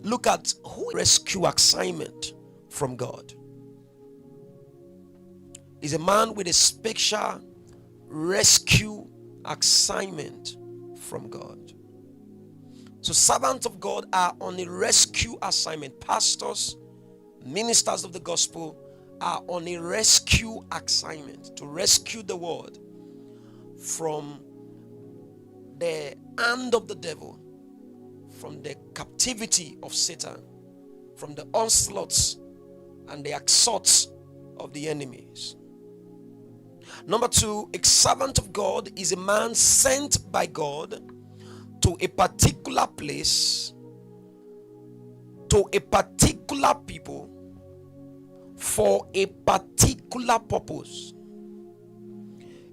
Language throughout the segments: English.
look at who rescue assignment from God. Is a man with a special rescue assignment from God. So servants of God are on a rescue assignment. Pastors, ministers of the gospel are on a rescue assignment to rescue the world from the hand of the devil, from the captivity of Satan, from the onslaughts and the assaults of the enemies. Number two, a servant of God is a man sent by God to a particular place, to a particular people, for a particular purpose.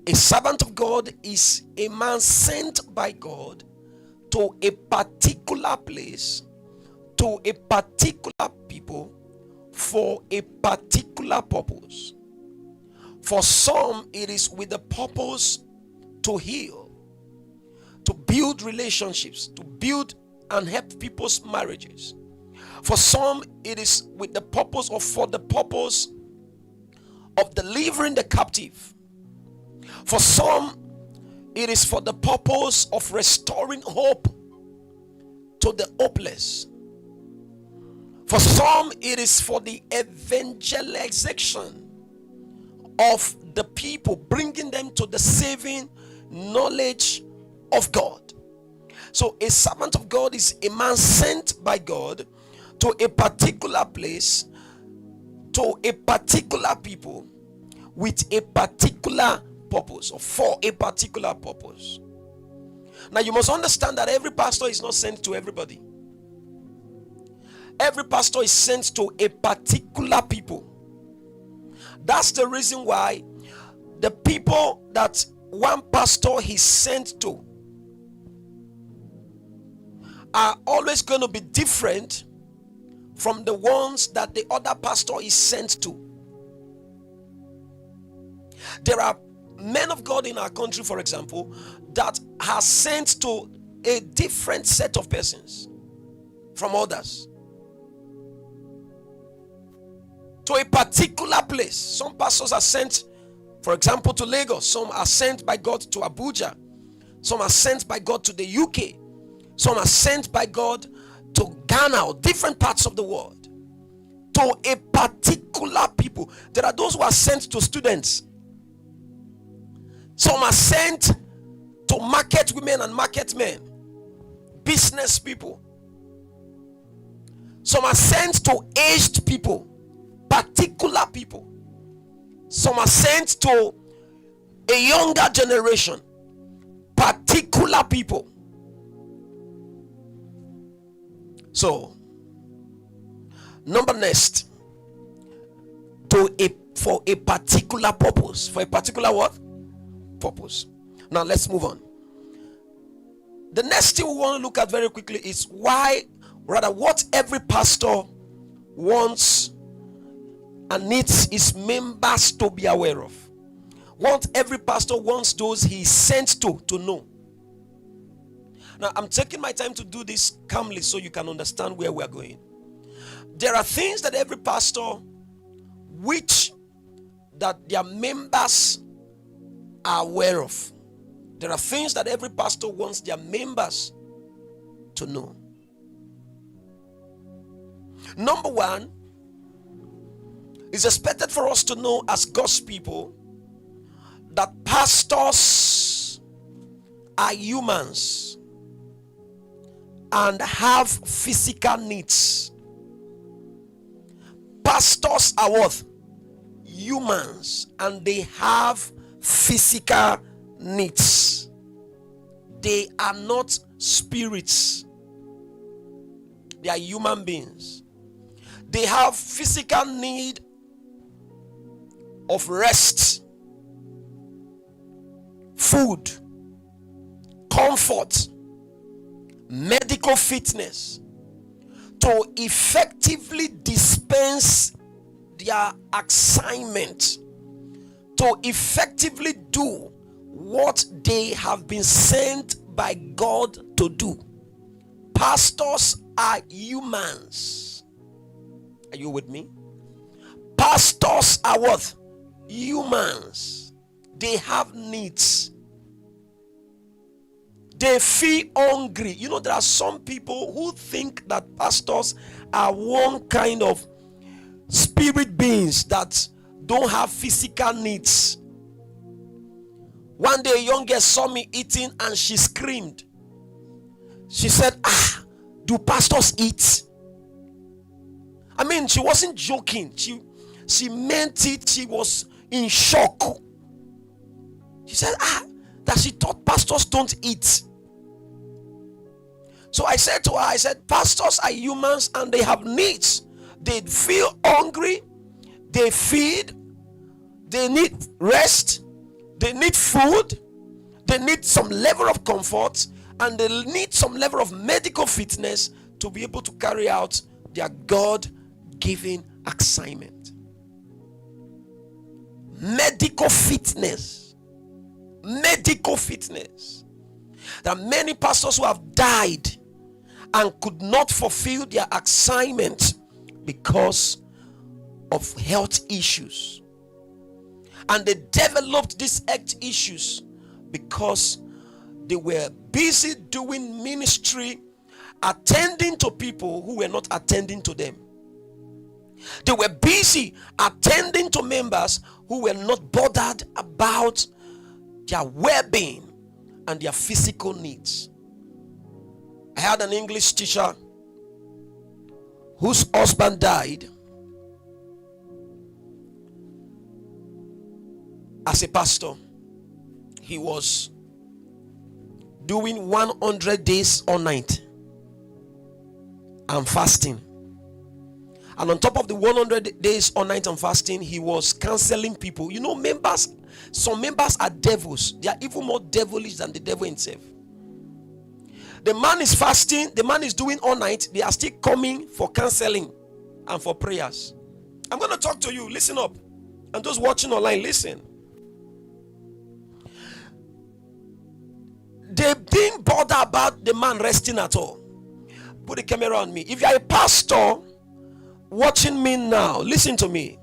A servant of God is a man sent by God to a particular place, to a particular people, for a particular purpose. For some, it is with the purpose to heal, to build relationships, to build and help people's marriages. For some, it is with the purpose or for the purpose of delivering the captive. For some, it is for the purpose of restoring hope to the hopeless. For some, it is for the evangelization of the people, bringing them to the saving knowledge of God. So a servant of God is a man sent by God to a particular place, to a particular people, with a particular purpose, or for a particular purpose. Now you must understand that every pastor is not sent to everybody. Every pastor is sent to a particular people. That's the reason why the people that one pastor is sent to are always going to be different from the ones that the other pastor is sent to. There are men of God in our country, for example, that are sent to a different set of persons from others, to a particular place. Some pastors are sent, for example, to Lagos. Some are sent by God to Abuja. Some are sent by God to the UK. Some are sent by God to Ghana or different parts of the world, to a particular people. There are those who are sent to students. Some are sent to market women and market men, business people. Some are sent to aged people, particular people. Some are sent to a younger generation, particular people. So, number next, for a particular purpose. For a particular what? Purpose. Now let's move on. The next thing we want to look at very quickly is what every pastor wants and needs his members to be aware of. What every pastor wants those he is sent to know. Now I'm taking my time to do this calmly so you can understand where we are going. There are things that every pastor that their members are aware of. There are things that every pastor wants their members to know. Number one, it's expected for us to know as God's people that pastors are humans and have physical needs. Pastors are what? Humans, and they have physical needs. They are not spirits. They are human beings. They have physical need of rest, food, comfort, medical fitness, to effectively dispense their assignment, to effectively do what they have been sent by God to do. Pastors are humans. Are you with me? Pastors are what? Humans. They have needs. They feel hungry. You know, there are some people who think that pastors are one kind of spirit beings that don't have physical needs. One day a young girl saw me eating and she screamed. She said, do pastors eat? I mean, she wasn't joking. She meant it. She was in shock. She said, that she thought pastors don't eat. So I said to her, I said, pastors are humans and they have needs. They feel hungry. They feed. They need rest. They need food. They need some level of comfort. And they need some level of medical fitness to be able to carry out their God-given assignment. Medical fitness. Medical fitness. There are many pastors who have died and could not fulfill their assignment because of health issues. And they developed these health issues because they were busy doing ministry, attending to people who were not attending to them. They were busy attending to members who were not bothered about their well-being and their physical needs. I had an English teacher whose husband died as a pastor. He was doing 100 days all night and fasting. And on top of the 100 days all night and fasting, he was counseling people. You know, some members are devils. They are even more devilish than the devil himself. The man is fasting, the man is doing all night. They are still coming for counseling and for prayers. I'm going to talk to you. Listen up. And those watching online, listen. They didn't bother about the man resting at all. Put the camera on me. If you are a pastor watching me now, listen to me.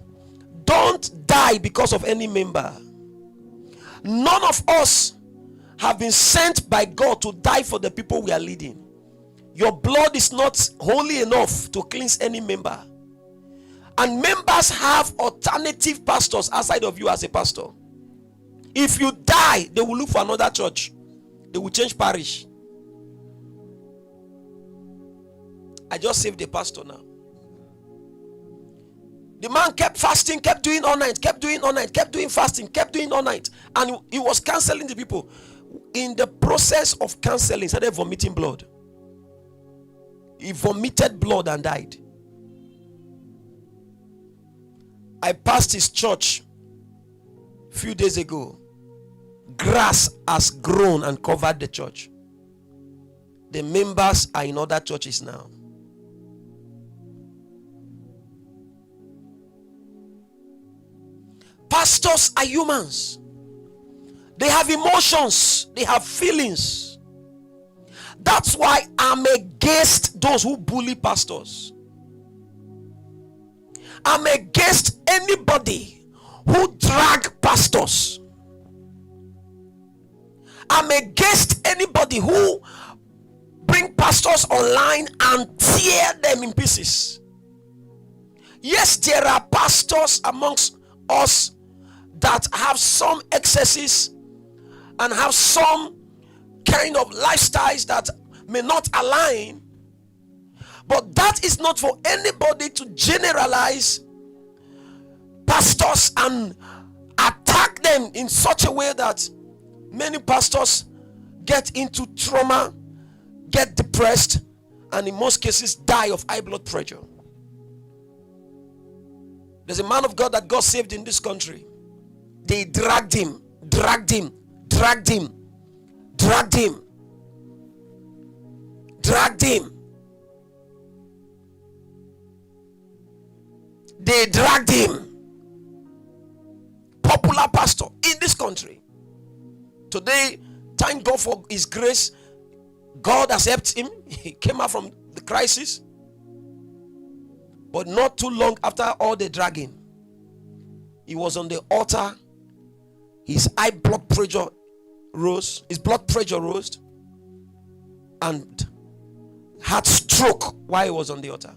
Don't die because of any member. None of us have been sent by God to die for the people we are leading. Your blood is not holy enough to cleanse any member. And members have alternative pastors outside of you as a pastor. If you die, they will look for another church. They will change parish. I just saved the pastor now. The man kept fasting, kept doing all night, kept doing all night, kept doing fasting, kept doing all night. And he was counseling the people. In the process of counseling, he started vomiting blood. He vomited blood and died. I passed his church a few days ago. Grass has grown and covered the church. The members are in other churches now. Pastors are humans. They have emotions. They have feelings. That's why I'm against those who bully pastors. I'm against anybody who drag pastors. I'm against anybody who bring pastors online and tear them in pieces. Yes, there are pastors amongst us that have some excesses and have some kind of lifestyles that may not align, but that is not for anybody to generalize pastors and attack them in such a way that many pastors get into trauma, get depressed, and in most cases die of high blood pressure. There's a man of God that God saved in this country. They dragged him. They dragged him. Popular pastor in this country. Today, thank God for his grace. God has helped him. He came out from the crisis. But not too long after all the dragging, he was on the altar. His blood pressure rose, and had stroke while he was on the altar.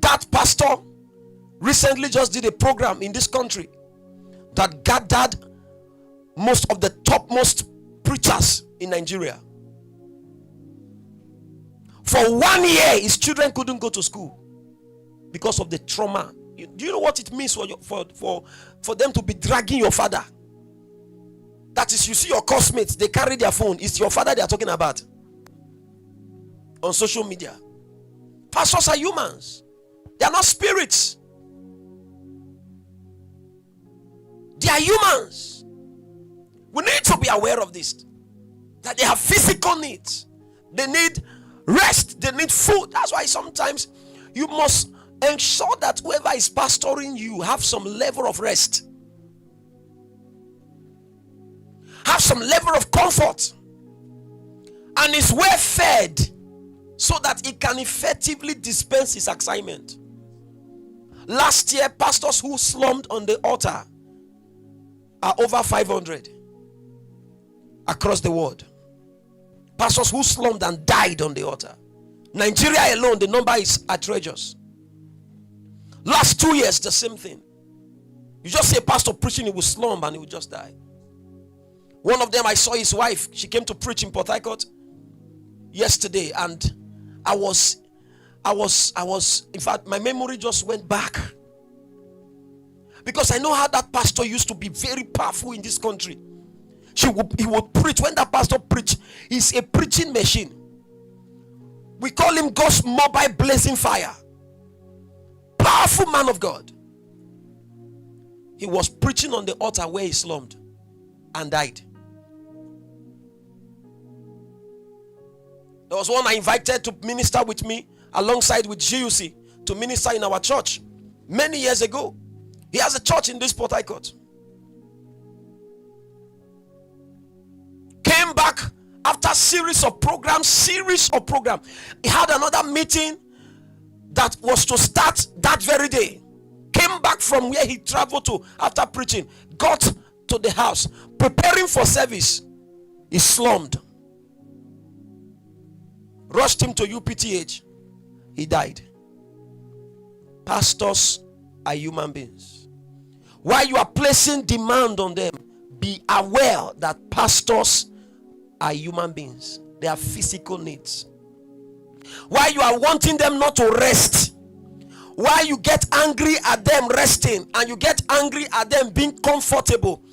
That pastor recently just did a program in this country that gathered most of the topmost preachers in Nigeria. For 1 year, his children couldn't go to school because of the trauma. Do you know what it means for them to be dragging your father? That is, you see your classmates, they carry their phone. It's your father they are talking about on social media. Pastors are humans. They are not spirits. They are humans. We need to be aware of this. That they have physical needs. They need rest. They need food. That's why sometimes you must ensure that whoever is pastoring you have some level of rest. Have some level of comfort. And is well fed so that he can effectively dispense his assignment. Last year, pastors who slumped on the altar are over 500 across the world. Pastors who slumped and died on the altar. Nigeria alone, the number is outrageous. Last 2 years, the same thing. You just see a pastor preaching, he will slump and he will just die. One of them, I saw his wife. She came to preach in Port Harcourt yesterday, and I was, in fact, my memory just went back. Because I know how that pastor used to be very powerful in this country. He would preach. When that pastor preached, he's a preaching machine. We call him God's mobile blazing fire. Powerful man of God. He was preaching on the altar where he slumped and died. There was one I invited to minister with me alongside with GUC to minister in our church many years ago. He has a church in this Port Harcourt. Came back after series of programs. He had another meeting that was to start that very day. Came back from where he traveled to after preaching. Got to the house, preparing for service. He slumped. Rushed him to UPTH. He died. Pastors are human beings. While you are placing demand on them, be aware that pastors are human beings. They have physical needs. While you are wanting them not to rest, while you get angry at them resting and you get angry at them being comfortable,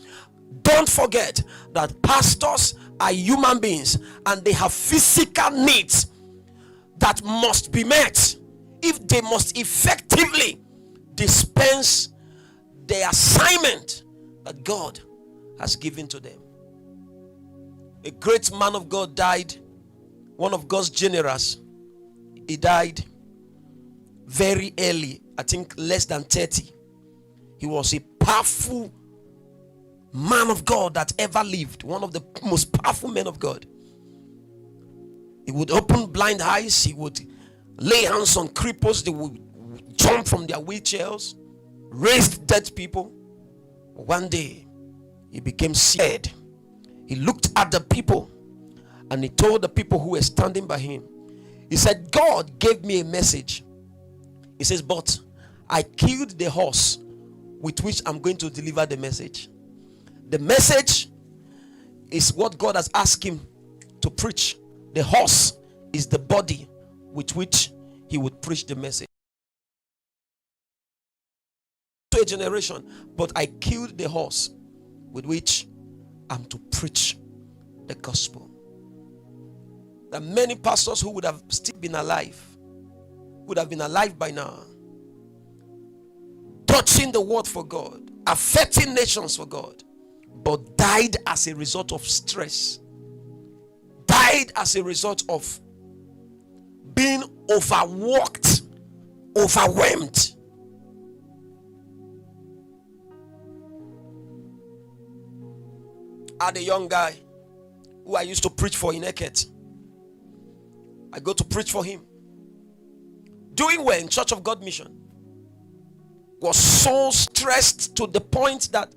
don't forget that pastors are human beings and they have physical needs that must be met if they must effectively dispense the assignment that God has given to them. A great man of God died, one of God's generals. He died very early, I think less than 30. He was a powerful man of God that ever lived, one of the most powerful men of God. He would open blind eyes, he would lay hands on cripples, they would jump from their wheelchairs, raise dead people. One day, he became scared. He looked at the people and he told the people who were standing by him, he said, God gave me a message. He says, but I killed the horse with which I'm going to deliver the message. The message is what God has asked him to preach. The horse is the body with which he would preach the message to a generation. But I killed the horse with which I'm to preach the gospel. There are many pastors who would have still been alive, would have been alive by now, touching the word for God, affecting nations for God, but died as a result of stress, died as a result of being overworked, overwhelmed. I had a young guy who I used to preach for in Eket. I go to preach for him. Doing well in Church of God Mission. Was so stressed to the point that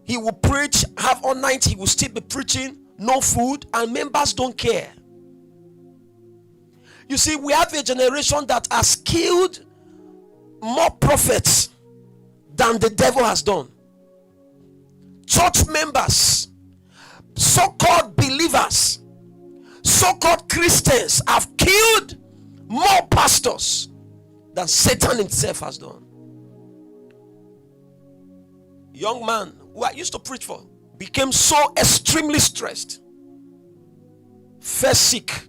he will preach, have all night, he will still be preaching, no food, and members don't care. You see, we have a generation that has killed more prophets than the devil has done. Church members, so-called believers, so-called Christians have killed more pastors than Satan himself has done. Young man who I used to preach for became so extremely stressed, fell sick,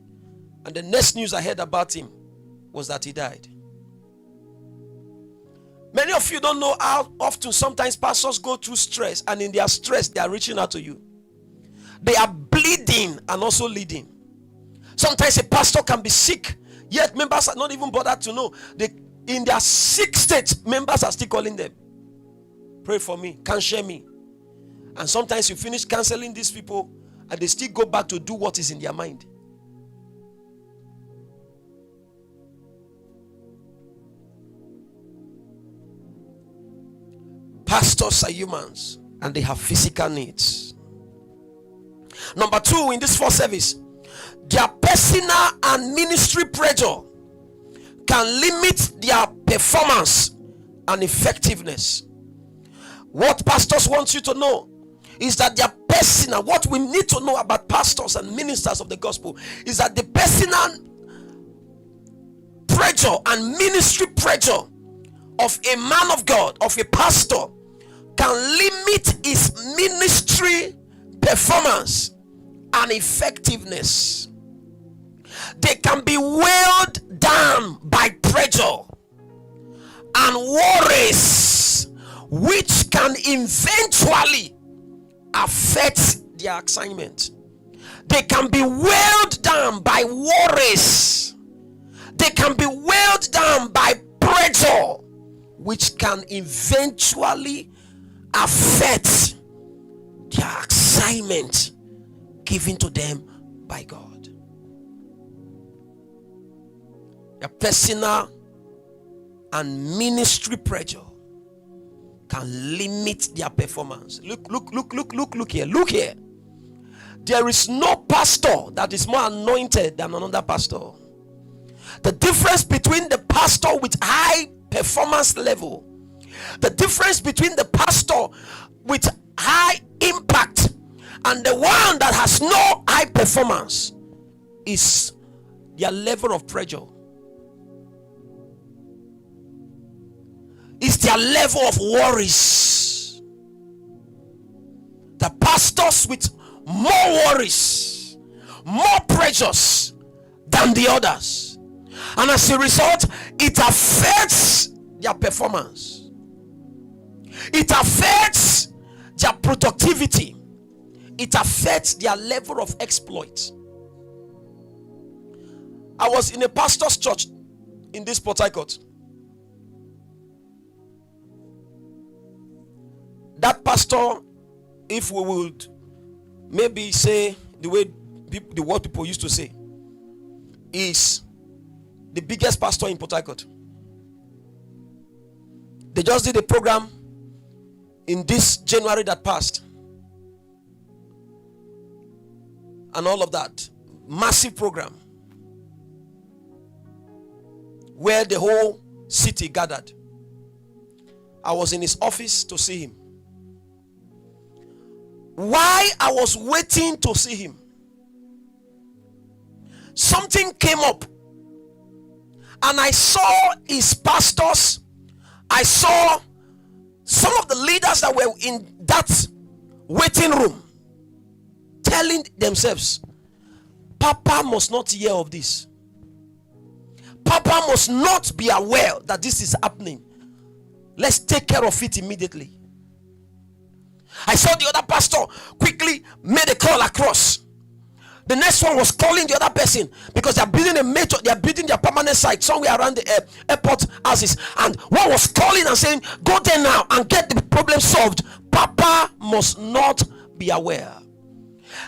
and the next news I heard about him was that he died. Many of you don't know how often sometimes pastors go through stress, and in their stress they are reaching out to you. They are bleeding and also leading. Sometimes a pastor can be sick, yet members are not even bothered to know. In their sick state, members are still calling them. Pray for me, counsel me. And sometimes you finish counseling these people and they still go back to do what is in their mind. Pastors are humans and they have physical needs. Number 2, in this first service, their personal and ministry pressure can limit their performance and effectiveness. What pastors want you to know is that their personal, what we need to know about pastors and ministers of the gospel is that the personal pressure and ministry pressure of a man of God, of a pastor, can limit his ministry performance and effectiveness. They can be weighed down by pressure and worries, which can eventually affect their assignment. They can be weighed down by worries. They can be weighed down by pressure, which can eventually affect their assignment given to them by God. Their personal and ministry pressure can limit their performance. Look here. There is no pastor that is more anointed than another pastor. The difference between the pastor with high performance level, the difference between the pastor with high impact and the one that has no high performance is their level of pressure. Is their level of worries. The pastors with more worries, more pressures than the others, and as a result, it affects their performance. It affects their productivity. It affects their level of exploit. I was in a pastor's church in this Port Harcourt. That pastor, if we would maybe say the word people used to say, is the biggest pastor in Port Harcourt. They just did a program in this January that passed, and all of that massive program where the whole city gathered. I was in his office to see him. While I was waiting to see him, something came up, and I saw his pastors. I saw some of the leaders that were in that waiting room telling themselves, Papa must not hear of this. Papa must not be aware that this is happening. Let's take care of it immediately. I saw the other pastor quickly made a call across. The next one was calling the other person because they are building their permanent site somewhere around the airport houses. And one was calling and saying, go there now and get the problem solved. Papa must not be aware.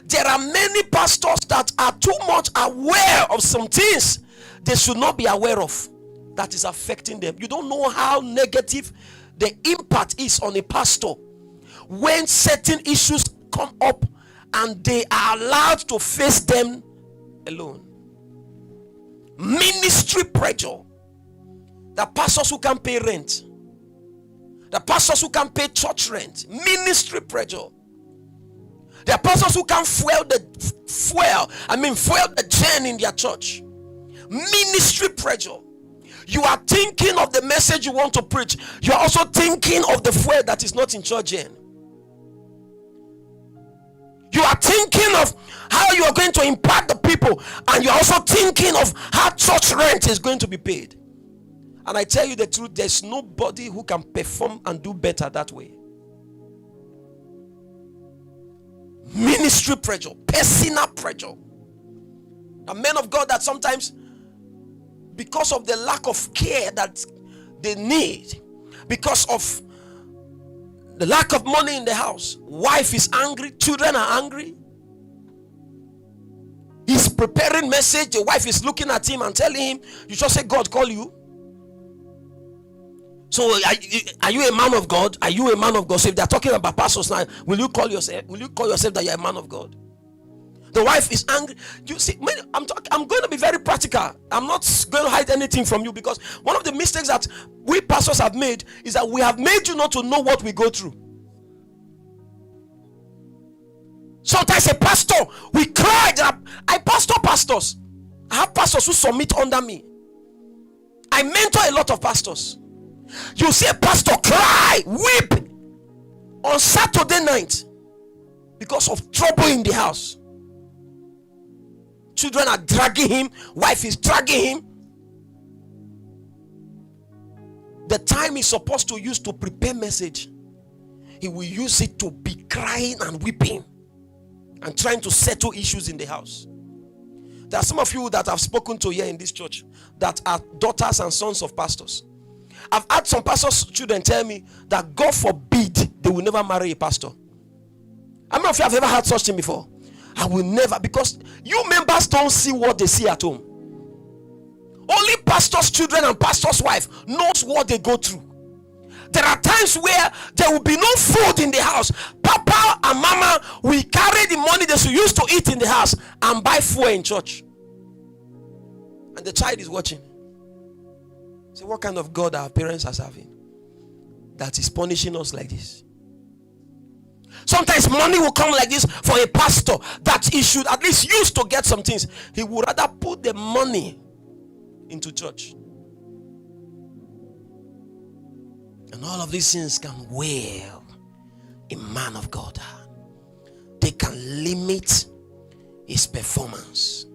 There are many pastors that are too much aware of some things they should not be aware of, that is affecting them. You don't know how negative the impact is on a pastor when certain issues come up and they are allowed to face them alone. Ministry pressure. The pastors who can pay rent, the pastors who can pay church rent. Ministry pressure. The pastors who can fuel the gen in their church. Ministry pressure. You are thinking of the message you want to preach. You are also thinking of the fuel that is not in church gen. You are thinking of how you are going to impact the people, and you are also thinking of how church rent is going to be paid. And I tell you the truth, there's nobody who can perform and do better that way. Ministry pressure, personal pressure. A men of God that sometimes, because of the lack of care that they need, because of the lack of money in the house, wife is angry, children are angry. He's preparing message, the wife is looking at him and telling him, you just say God call you. So are you a man of God? Are you a man of God? So if they're talking about pastors now, will you call yourself that you're a man of God? The wife is angry. You see, I'm going to be very practical. I'm not going to hide anything from you, because one of the mistakes that we pastors have made is that we have made you not to know what we go through. Sometimes a pastor, we cry. I pastor pastors. I have pastors who submit under me. I mentor a lot of pastors. You see a pastor cry, weep on Saturday night because of trouble in the house. Children are dragging him, wife is dragging him. The time he's supposed to use to prepare message, he will use it to be crying and weeping and trying to settle issues in the house. There are some of you that I've spoken to here in this church that are daughters and sons of pastors. I've had some pastors' children tell me that God forbid they will never marry a pastor. How many of you have ever had such thing before? I will never, because you members don't see what they see at home. Only pastors' children and pastors' wife knows what they go through. There are times where there will be no food in the house. Papa and mama will carry the money they should use to eat in the house and buy food in church. And the child is watching. So what kind of God our parents are serving that is punishing us like this? Sometimes money will come like this for a pastor that he should at least use to get some things. He would rather put the money into church. And all of these things can weigh a man of God. They can limit his performance,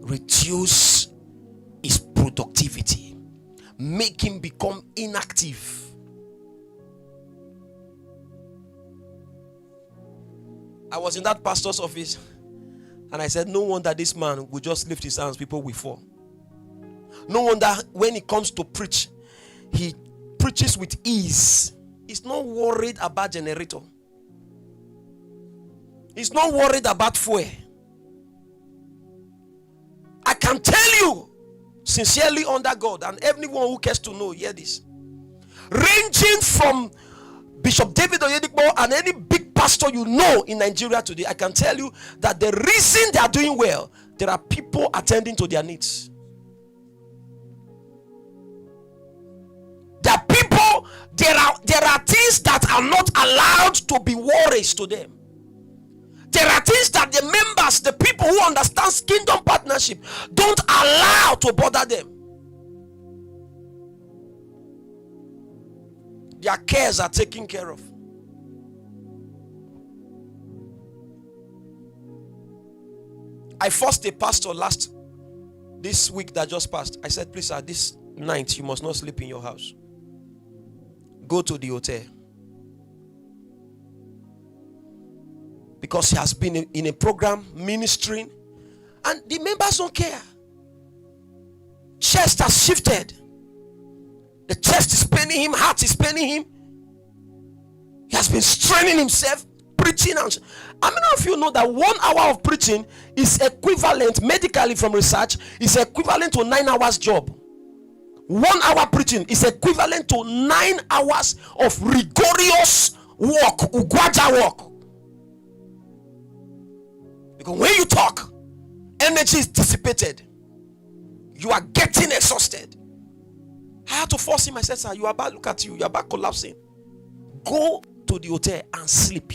reduce his productivity, make him become inactive. I was in that pastor's office and I said, no wonder this man will just lift his hands, people will fall. No wonder when he comes to preach, he preaches with ease. He's not worried about generator. He's not worried about fuel. I can tell you sincerely under God, and everyone who cares to know, hear this. Ranging from Bishop David Oyedepo and any big pastor you know in Nigeria today, I can tell you that the reason they are doing well, there are people attending to their needs. There are people, there are things that are not allowed to be worries to them. There are things that the members, the people who understand kingdom partnership, don't allow to bother them. Their cares are taken care of. I forced a pastor this week that just passed. I said, please, sir, this night you must not sleep in your house. Go to the hotel. Because he has been in a program ministering and the members don't care. Chest has shifted. The chest is paining him, heart is paining him. He has been straining himself, preaching. And I mean, of you know that 1 hour of preaching is equivalent, medically from research, is equivalent to 9 hours job? 1 hour preaching is equivalent to 9 hours of rigorous work, ugwaja work. Because when you talk, energy is dissipated. You are getting exhausted. I had to force him. I said, sir, you are about, look at you, you are about collapsing. Go to the hotel and sleep.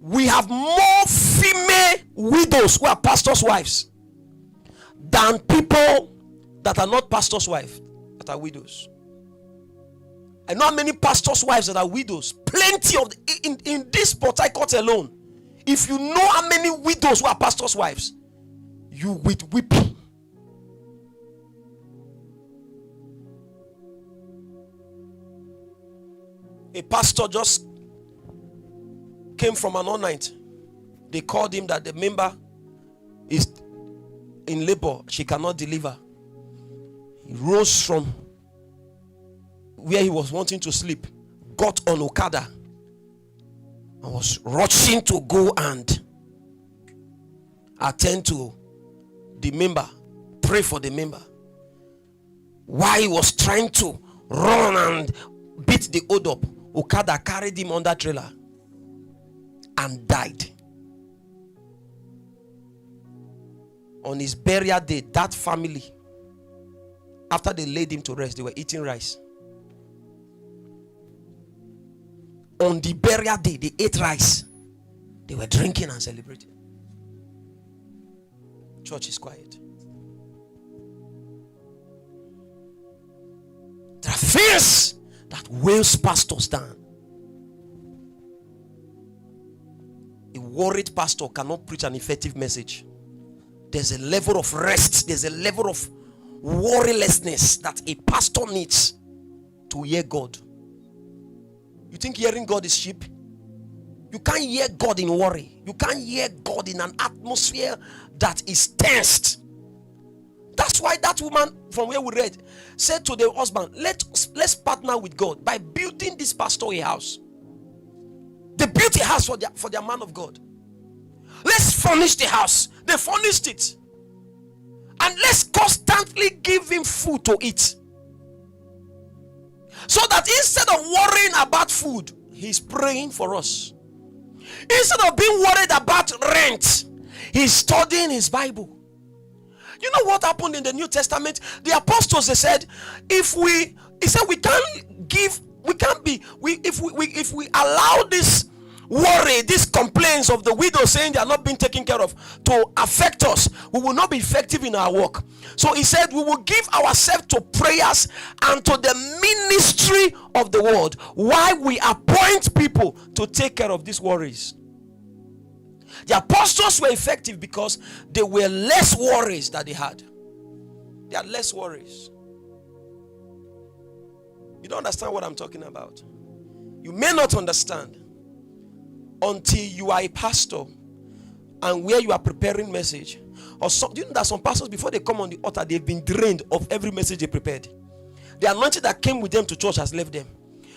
We have more female widows who are pastors' wives than people that are not pastors' wives that are widows. I know how many pastors' wives that are widows. Plenty of in this Port Harcourt alone. If you know how many widows who are pastors' wives, you will weep. A pastor just came from an all night. They called him that the member is in labor, she cannot deliver. He rose from where he was wanting to sleep, got on Okada, and was rushing to go and attend to the member, pray for the member. While he was trying to run and beat the hold up, Okada carried him on that trailer and died. On his burial day, that family, after they laid him to rest, they were eating rice. On the burial day, they ate rice. They were drinking and celebrating. Church is quiet. There are fears that weighs pastors down. A worried pastor cannot preach an effective message. There's a level of rest, there's a level of worrylessness that a pastor needs to hear God. You think hearing God is cheap? You can't hear God in worry. You can't hear God in an atmosphere that is tensed. That's why that woman from where we read said to the husband, let's partner with God by building this pastor a house. They built a house for their man of God. Let's furnish the house. They furnished it. And let's constantly give him food to eat. So that instead of worrying about food, he's praying for us. Instead of being worried about rent, he's studying his Bible. You know what happened in the New Testament? The apostles, they said, if we allow this worry, these complaints of the widow saying they are not being taken care of to affect us, we will not be effective in our work. So he said we will give ourselves to prayers and to the ministry of the word while we appoint people to take care of these worries. The apostles were effective because they were less worries that they had. They had less worries. You don't understand what I'm talking about. You may not understand until you are a pastor and where you are preparing message. Or do you know that some pastors, before they come on the altar, they've been drained of every message they prepared. The anointing that came with them to church has left them.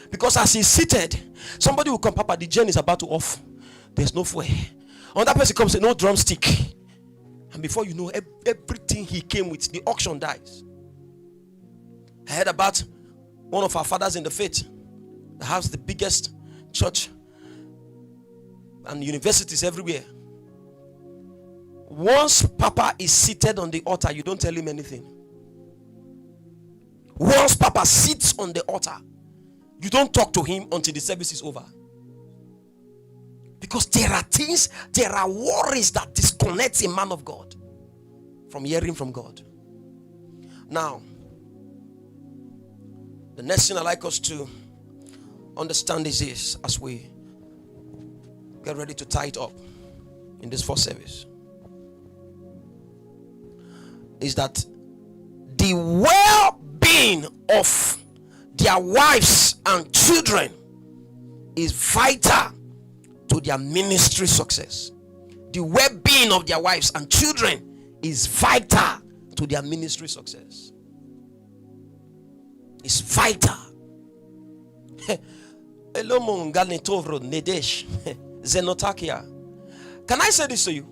Because as he's seated, somebody will come, Papa, the gen is about to off. There's no fuel. Another person comes and no drumstick. And before you know, everything he came with, the auction dies. I heard about one of our fathers in the faith that has the biggest church and universities everywhere. Once Papa is seated on the altar, you don't tell him anything. Once Papa sits on the altar, you don't talk to him until the service is over. Because there are worries that disconnect a man of God from hearing from God. Now, the next thing I'd like us to understand is this as we get ready to tie it up in this first service, is that the well-being of their wives and children is vital to their ministry success. The well-being of their wives and children is vital to their ministry success. It's vital. Elomon Galnitovro Nedesh Zenotakia. Can I say this to you?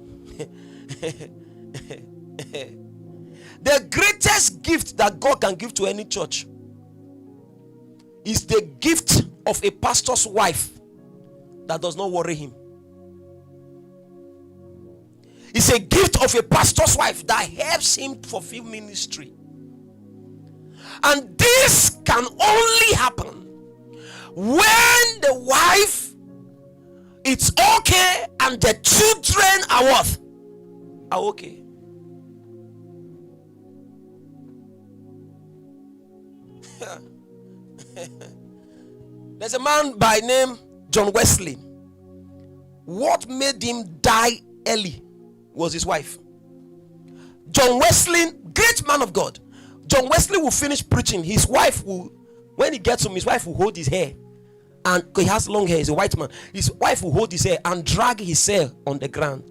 The greatest gift that God can give to any church is the gift of a pastor's wife that does not worry him. It's a gift of a pastor's wife that helps him fulfill ministry. And this can only happen when the wife, it's okay, and the children are what? Are okay. There's a man by name John Wesley. What made him die early was his wife. John Wesley, great man of God. John Wesley will finish preaching. His wife will, when he gets home, his wife will hold his hair. And he has long hair, he's a white man. His wife will hold his hair and drag his hair on the ground.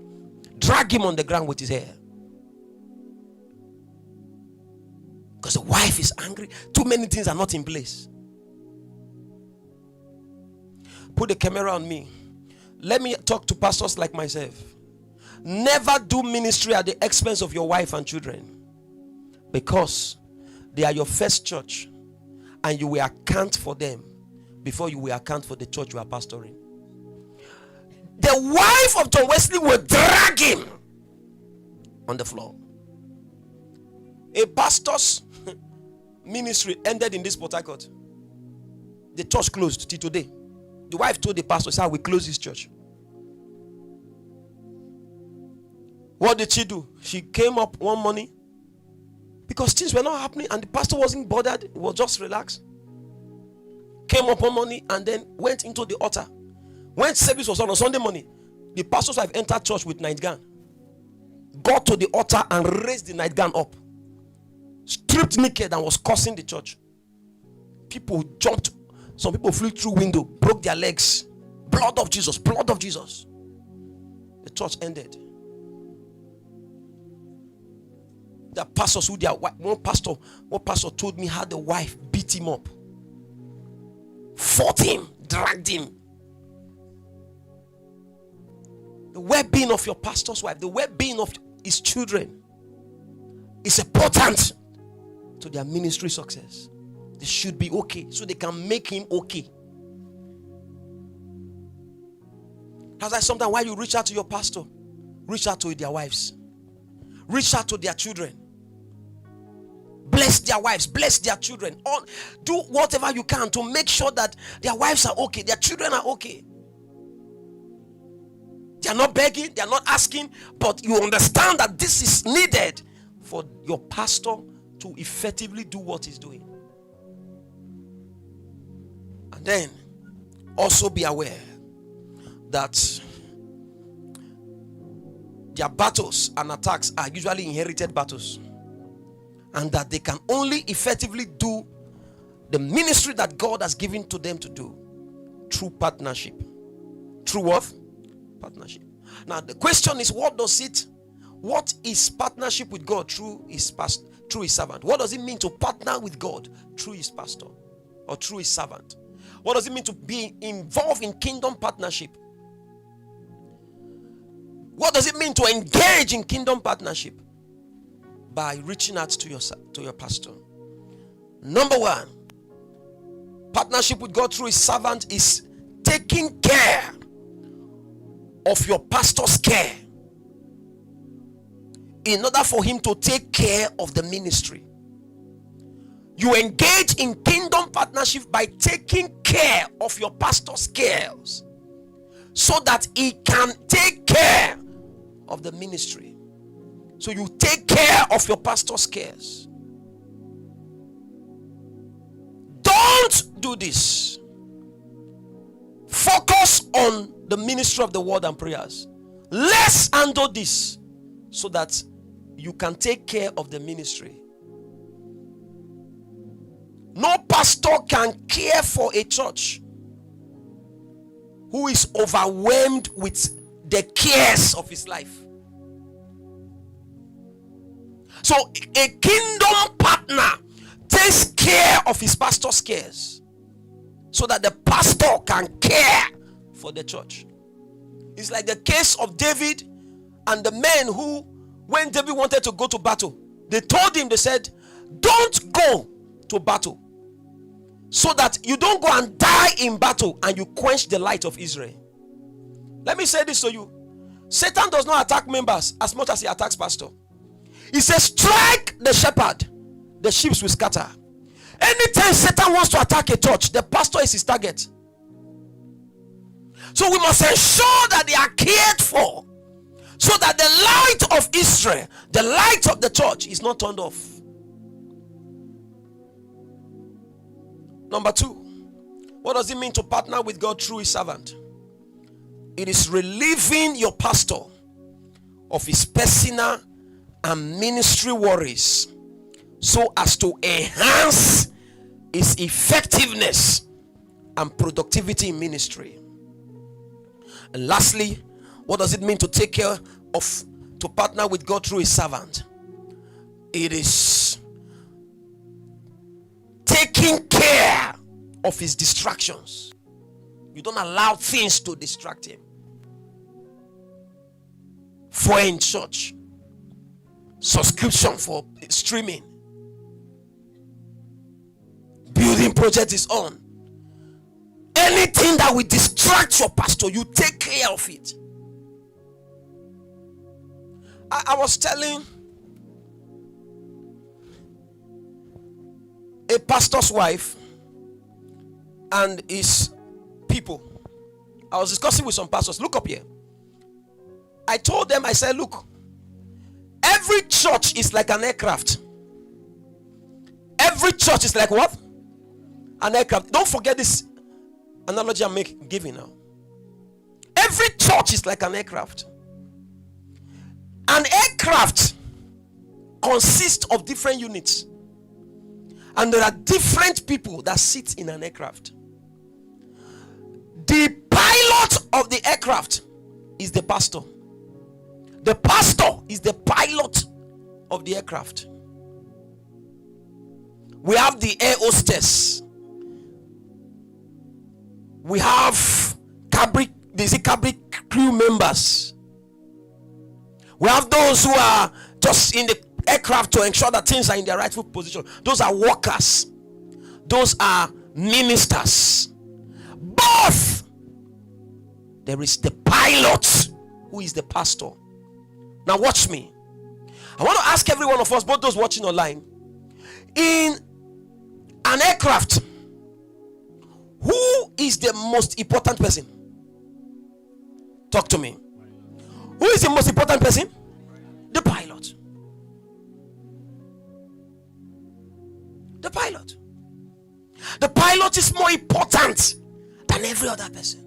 Drag him on the ground with his hair. Because the wife is angry. Too many things are not in place. Put the camera on me. Let me talk to pastors like myself. Never do ministry at the expense of your wife and children, because they are your first church, and you will account for them before you will account for the church you are pastoring. The wife of John Wesley will drag him on the floor. A pastor's ministry ended in this Port Harcourt. The church closed till today. The wife told the pastor, "Sir, we close this church." What did she do? She came up one morning because things were not happening and the pastor wasn't bothered. He was just relaxed. Came up one morning and then went into the altar. When service was on Sunday morning, the pastor's wife entered church with nightgown, got to the altar and raised the nightgown up, stripped naked, and was cursing the church. People jumped. Some people flew through window, broke their legs. Blood of Jesus, blood of Jesus. The church ended. The pastors who their wife, one pastor told me how the wife beat him up, fought him, dragged him. The well-being of your pastor's wife, the well-being of his children is important to their ministry success. They should be okay so they can make him okay. That's why sometimes while you reach out to your pastor, reach out to their wives, reach out to their children. Bless their wives, bless their children. Do whatever you can to make sure that their wives are okay, their children are okay. They are not begging, they are not asking, but you understand that this is needed for your pastor to effectively do what he's doing. And then also be aware that their battles and attacks are usually inherited battles, and that they can only effectively do the ministry that God has given to them to do through partnership. Through what? Partnership. Now the question is, what is partnership with God through his servant? What does it mean to partner with God through his pastor or through his servant? What does it mean to be involved in kingdom partnership? What does it mean to engage in kingdom partnership? By reaching out to your pastor. Number one, partnership with God through his servant is taking care of your pastor's care in order for him to take care of the ministry. You engage in kingdom partnership by taking care of your pastor's cares so that he can take care of the ministry. So you take care of your pastor's cares. Don't do this. Focus on the ministry of the word and prayers. Let's handle this so that you can take care of the ministry. No pastor can care for a church who is overwhelmed with the cares of his life. So a kingdom partner takes care of his pastor's cares so that the pastor can care for the church. It's like the case of David and the men who, when David wanted to go to battle, they told him, they said, don't go to battle, so that you don't go and die in battle and you quench the light of Israel. Let me say this to you. Satan does not attack members as much as he attacks pastor. He says, strike the shepherd, the sheep will scatter. Anytime Satan wants to attack a church, the pastor is his target. So we must ensure that they are cared for, so that the light of Israel, the light of the church, is not turned off. Number 2, what does it mean to partner with God through his servant? It is relieving your pastor of his personal and ministry worries, so as to enhance his effectiveness and productivity in ministry. And lastly, what does it mean to take care of, to partner with God through his servant? It is taking care of his distractions. You don't allow things to distract him. For in church, subscription for streaming, building project is on. Anything that will distract your pastor, you take care of it. I was telling a pastor's wife and his people. I was discussing with some pastors. Look up here. I told them, I said, look, every church is like an aircraft. Every church is like what? An aircraft. Don't forget this analogy I'm giving now. Every church is like an aircraft. An aircraft consists of different units, and there are different people that sit in an aircraft. The pilot of the aircraft is the pastor. The pastor is the pilot of the aircraft. We have the air hostess. We have cabin crew members. We have those who are just in the aircraft to ensure that things are in their rightful position. Those are workers. Those are ministers. Both. There is the pilot, who is the pastor. Now watch me. I want to ask every one of us, both those watching online, in an aircraft, who is the most important person? Talk to me. Who is the most important person? The pilot. The pilot. The pilot is more important than every other person.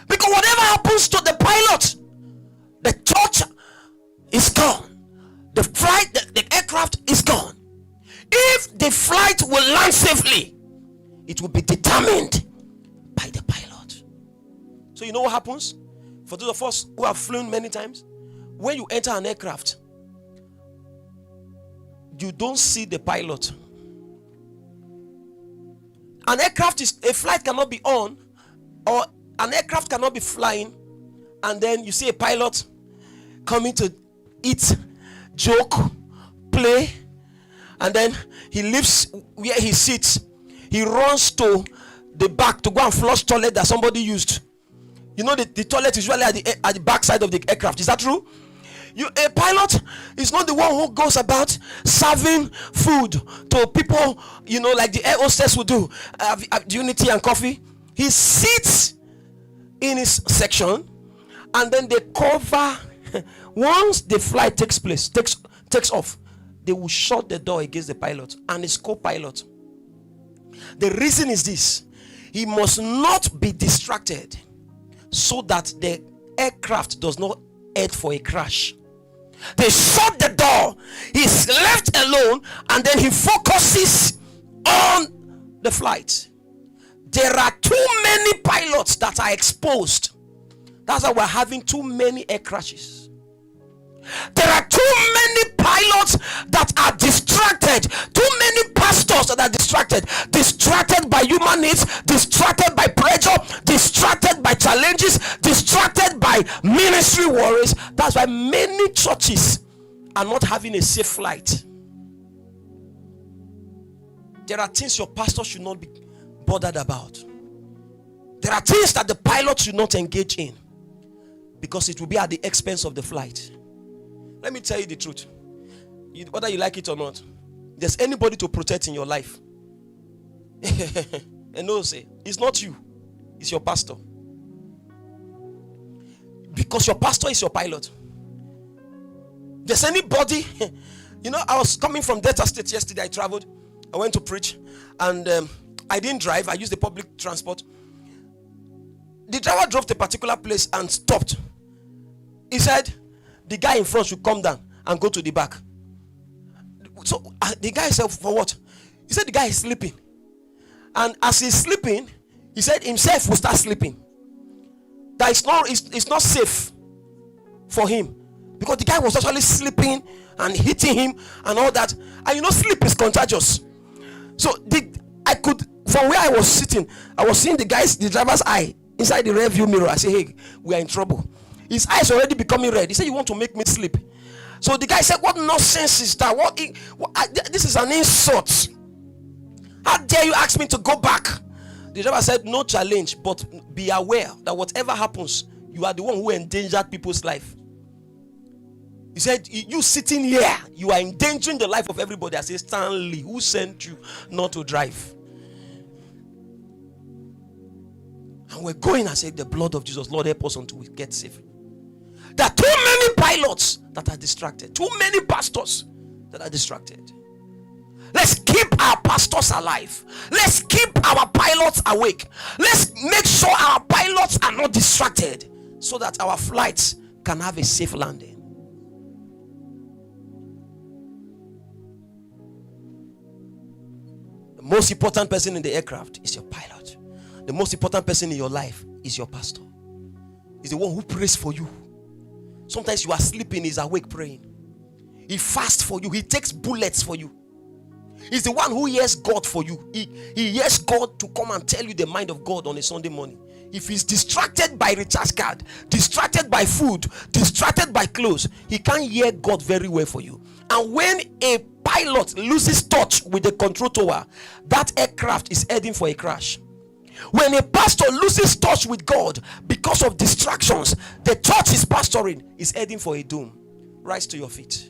Because whatever happens to the pilot, the church is gone. The flight, the aircraft is gone. If the flight will land safely, it will be determined by the pilot. So you know what happens? For those of us who have flown many times, when you enter an aircraft, you don't see the pilot. An aircraft is, a flight cannot be on, or an aircraft cannot be flying, and then you see a pilot coming to eat, joke, play, and then he leaves where he sits. He runs to the back to go and flush toilet that somebody used. You know, the toilet is usually at the back side of the aircraft. Is that true? A pilot is not the one who goes about serving food to people, you know, like the air hostess would do. Do you need tea and coffee? He sits in his section, and then they cover. Once the flight takes off, they will shut the door against the pilot and his co-pilot. The reason is this: he must not be distracted, so that the aircraft does not head for a crash. They shut the door, he's left alone, and then he focuses on the flight. There are too many pilots that are exposed. That's why we're having too many air crashes. There are too many pilots that are distracted. Too many pastors pastors that are distracted by human needs, distracted by pressure, distracted by challenges, distracted by ministry worries. That's why many churches are not having a safe flight. There are things your pastor should not be bothered about. There are things that the pilot should not engage in, because it will be at the expense of the flight. Let me tell you the truth. Whether you like it or not, there's anybody to protect in your life. And no, say, it's not you, it's your pastor. Because your pastor is your pilot. There's anybody, I was coming from Delta State yesterday. I traveled, I went to preach, and I didn't drive, I used the public transport. The driver drove to a particular place and stopped. He said the guy in front should come down and go to the back. So the guy said, for what? He said the guy is sleeping. And as he's sleeping, he said himself will start sleeping. That it's not safe for him, because the guy was actually sleeping and hitting him and all that. And sleep is contagious. So I could, from where I was sitting, I was seeing the driver's eye inside the rear view mirror. I say, hey, we are in trouble. His eyes already becoming red. He said, you want to make me sleep? So the guy said, what nonsense is that? This is an insult. How dare you ask me to go back? The driver said, no challenge, but be aware that whatever happens, you are the one who endangered people's life. He said, you sitting here, you are endangering the life of everybody. I said, Stanley, who sent you not to drive? And we're going. I said, the blood of Jesus, Lord, help us until we get safe. There are too many pilots that are distracted. Too many pastors that are distracted. Let's keep our pastors alive. Let's keep our pilots awake. Let's make sure our pilots are not distracted, so that our flights can have a safe landing. The most important person in the aircraft is your pilot. The most important person in your life is your pastor. He's the one who prays for you. Sometimes you are sleeping, he's awake praying. He fasts for you. He takes bullets for you. He's the one who hears God for you. He hears God to come and tell you the mind of God on a Sunday morning. If he's distracted by recharge card, distracted by food, distracted by clothes, he can't hear God very well for you. And when a pilot loses touch with the control tower, that aircraft is heading for a crash. When a pastor loses touch with God because of distractions, the church is pastoring is heading for a doom. Rise to your feet.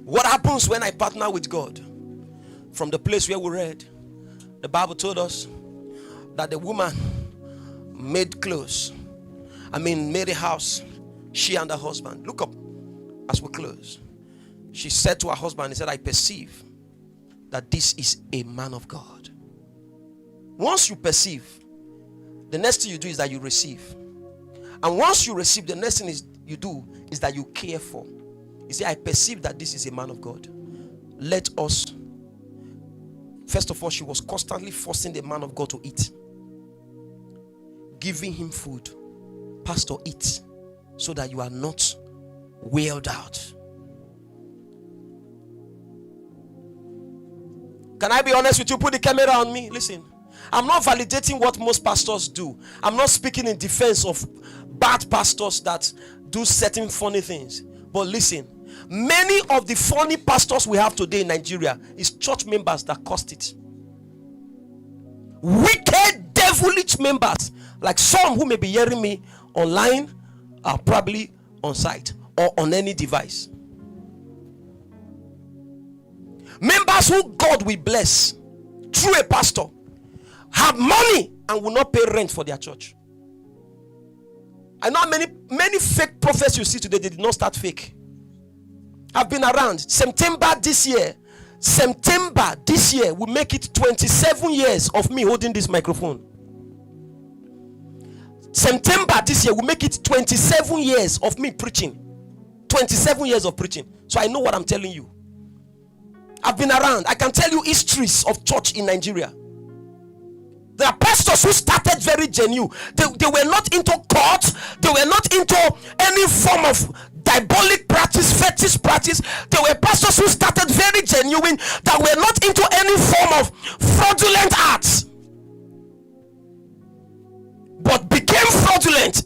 What happens when I partner with God? From the place where we read, the Bible told us that the woman made a house, she and her husband. Look up as we close. She said to her husband, he said, I perceive that this is a man of God. Once you perceive, the next thing you do is that you receive. And once you receive, the next thing you do is that you care for. You see, I perceive that this is a man of God. Let us, first of all, she was constantly forcing the man of God to eat, giving him food. Pastor, eat, so that you are not wailed out. Can I be honest with you? Put the camera on me. Listen, I'm not validating what most pastors do. I'm not speaking in defense of bad pastors that do certain funny things. But listen, many of the funny pastors we have today in Nigeria is church members that caused it. Wicked, devilish members, like some who may be hearing me online, are probably on site or on any device. Members who God will bless through a pastor have money and will not pay rent for their church. I know many fake prophets you see today, they did not start fake. I've been around. September this year will make it 27 years of me holding this microphone. September this year will make it 27 years of me preaching. 27 years of preaching. So I know what I'm telling you. I've been around. I can tell you histories of church in Nigeria. There are pastors who started very genuine. They were not into court. They were not into any form of diabolic practice, fetish practice. They were pastors who started very genuine. genuine, that were not into any form of fraudulent acts, but became fraudulent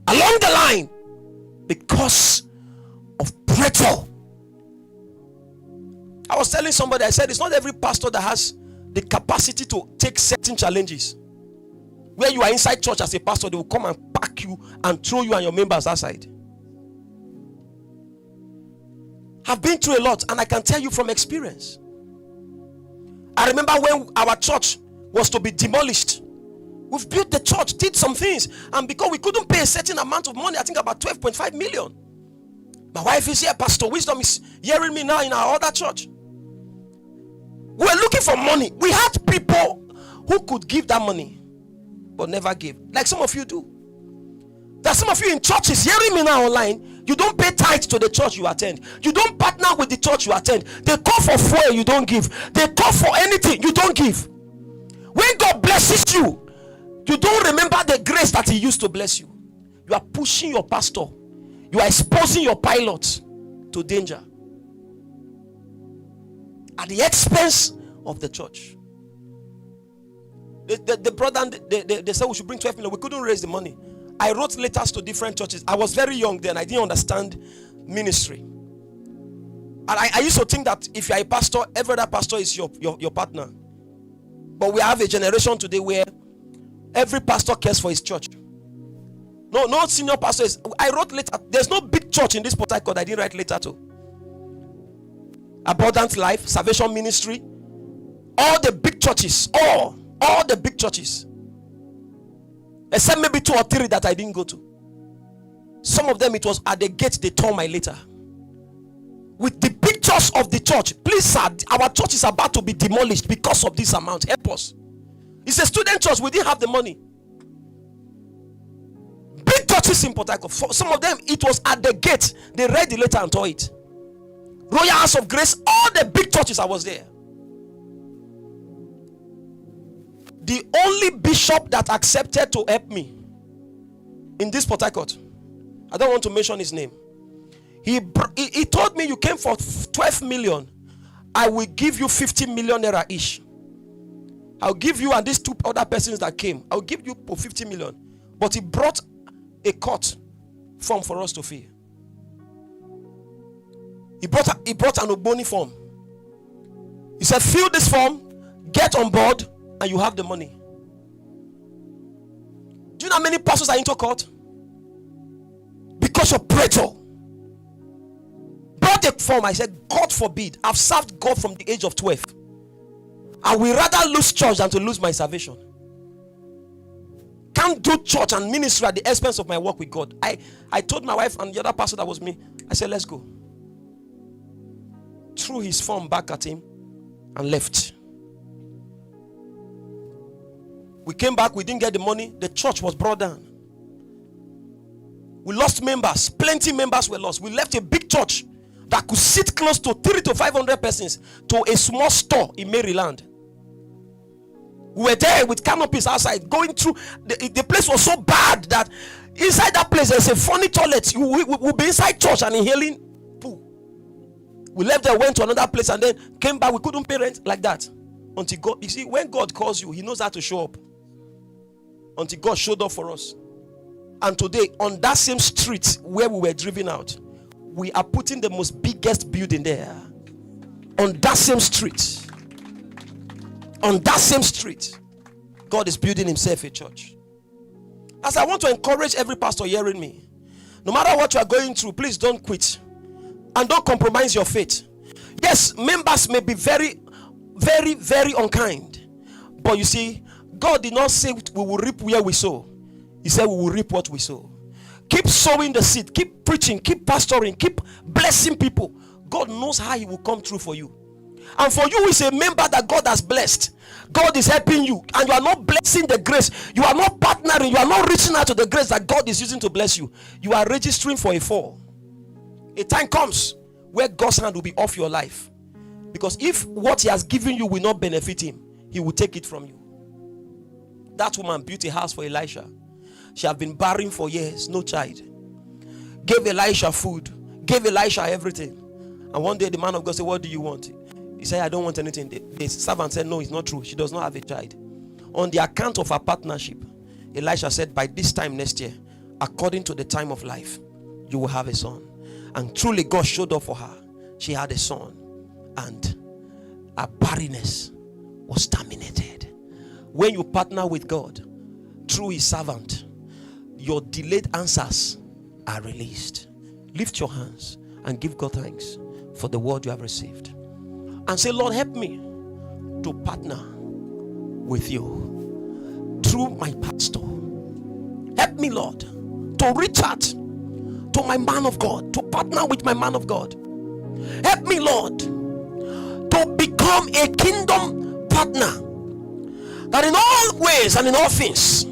along the line because of pressure. I was telling somebody, I said, it's not every pastor that has the capacity to take certain challenges. Where you are inside church as a pastor, they will come and pack you and throw you and your members outside. I've been through a lot, and I can tell you from experience. I remember when our church was to be demolished. We've built the church, did some things, and because we couldn't pay a certain amount of money, I think about 12.5 million. My wife is here, Pastor Wisdom is hearing me now in our other church. We were looking for money. We had people who could give that money, but never gave. Like some of you do. There are some of you in churches hearing me now online. You don't pay tithe to the church you attend. You don't partner with the church you attend. They call for fuel, you don't give. They call for anything, you don't give. When God blesses you, you don't remember the grace that He used to bless you. You are pushing your pastor. You are exposing your pilot to danger at the expense of the church. The brother, they said we should bring 12 million. We couldn't raise the money. I wrote letters to different churches. I was very young then. I didn't understand ministry. And I used to think that if you are a pastor, every other pastor is your partner. But we have a generation today where every pastor cares for his church. No senior pastors. I wrote letter. There's no big church in this Port Harcourt I didn't write letter to. Abundant Life, Salvation Ministry, all the big churches, all the big churches, except maybe 2 or 3 that I didn't go to. Some of them, it was at the gate they tore my letter with the pictures of the church. Please sir, our church is about to be demolished because of this amount. Help us. It's a student church. We didn't have the money. Big churches in Port Harcourt, for some of them it was at the gate. They read the letter and tore it. Royal House of Grace, all the big churches, I was there. The only bishop that accepted to help me in this Port Harcourt, I don't want to mention his name. He told me, you came for 12 million. I will give you 50 million naira each. I'll give you and these 2 other persons that came. I'll give you 50 million. But he brought a court form for us to fill. He brought an Ogboni form. He said, fill this form, get on board, and you have the money. Do you know how many pastors are into court? Because of pressure. Brought a form. I said, God forbid. I've served God from the age of 12. I will rather lose church than to lose my salvation. Can't do church and ministry at the expense of my work with God. I told my wife and the other pastor that was me, I said, let's go. Threw his form back at him and left. We came back, we didn't get the money. The church was brought down. We lost members. Plenty members were lost. We left a big church that could sit close to 300 to 500 persons to a small store in Maryland. We were there with canopies outside, going through. The place was so bad that inside that place there's a funny toilet. We'll be inside church and inhaling poo. We left there, went to another place, and then came back. We couldn't pay rent like that until God. You see, when God calls you, He knows how to show up. Until God showed up for us. And today, on that same street where we were driven out, we are putting the most biggest building there. On that same street. On that same street, God is building Himself a church. As I want to encourage every pastor hearing me, no matter what you are going through, please don't quit. And don't compromise your faith. Yes, members may be very, very, very unkind. But you see, God did not say we will reap where we sow. He said we will reap what we sow. Keep sowing the seed. Keep preaching. Keep pastoring. Keep blessing people. God knows how He will come through for you. And for you who is a member that God has blessed, God is helping you, and you are not blessing the grace. You are not partnering. You are not reaching out to the grace that God is using to bless you. You are registering for a fall. A time comes where God's hand will be off your life. Because if what He has given you will not benefit Him, He will take it from you. That woman built a house for Elisha. She had been barren for years, no child. Gave Elisha food, gave Elisha everything. And one day the man of God said, what do you want? He said, I don't want anything. The servant said, no, it's not true. She does not have a child. On the account of her partnership, Elisha said, by this time next year, according to the time of life, you will have a son. And truly God showed up for her. She had a son, and her barrenness was terminated. When you partner with God through his servant, your delayed answers are released. Lift your hands and give God thanks for the word you have received, and say, Lord, help me to partner with you through my pastor. Help me, Lord, to reach out to my man of God, to partner with my man of God. Help me, Lord, to become a kingdom partner, that in all ways and in all things